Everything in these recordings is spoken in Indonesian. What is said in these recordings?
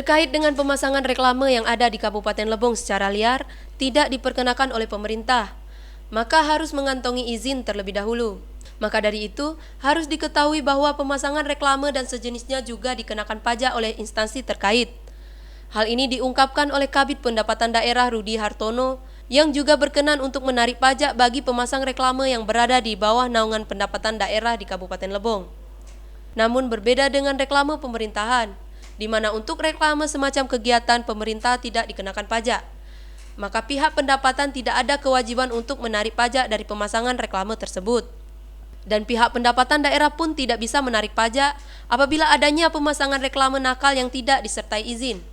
Terkait dengan pemasangan reklame yang ada di Kabupaten Lebong secara liar, tidak diperkenakan oleh pemerintah, maka harus mengantongi izin terlebih dahulu. Maka dari itu, harus diketahui bahwa pemasangan reklame dan sejenisnya juga dikenakan pajak oleh instansi terkait. Hal ini diungkapkan oleh Kabid Pendapatan Daerah Rudi Hartono yang juga berkenan untuk menarik pajak bagi pemasang reklame yang berada di bawah naungan pendapatan daerah di Kabupaten Lebong. Namun berbeda dengan reklame pemerintahan, di mana untuk reklame semacam kegiatan pemerintah tidak dikenakan pajak. Maka pihak pendapatan tidak ada kewajiban untuk menarik pajak dari pemasangan reklame tersebut. Dan pihak pendapatan daerah pun tidak bisa menarik pajak apabila adanya pemasangan reklame nakal yang tidak disertai izin.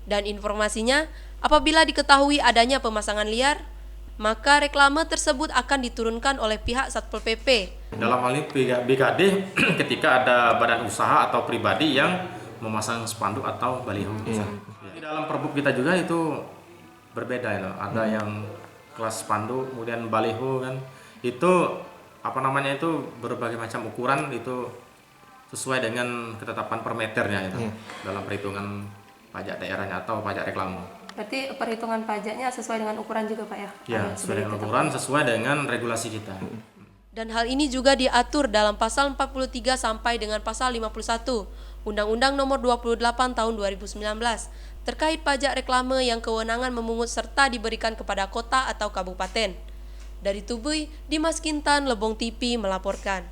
Dan informasinya, apabila diketahui adanya pemasangan liar, maka reklame tersebut akan diturunkan oleh pihak Satpol PP. Dalam hal ini BKD ketika ada badan usaha atau pribadi yang memasang spanduk atau baliho. Di dalam perbuk kita juga itu berbeda ya, ada yang kelas spanduk, kemudian baliho kan. Itu itu berbagai macam ukuran, itu sesuai dengan ketetapan per meternya itu dalam perhitungan pajak daerahnya atau pajak reklame. Berarti perhitungan pajaknya sesuai dengan ukuran juga, Pak ya? Ya, sesuai dengan ukuran, sesuai dengan regulasi kita. Dan hal ini juga diatur dalam pasal 43 sampai dengan pasal 51 Undang-Undang Nomor 28 Tahun 2019 terkait pajak reklame yang kewenangan memungut serta diberikan kepada kota atau kabupaten. Dari Tubui, Dimas Kintan, Lebong TV melaporkan.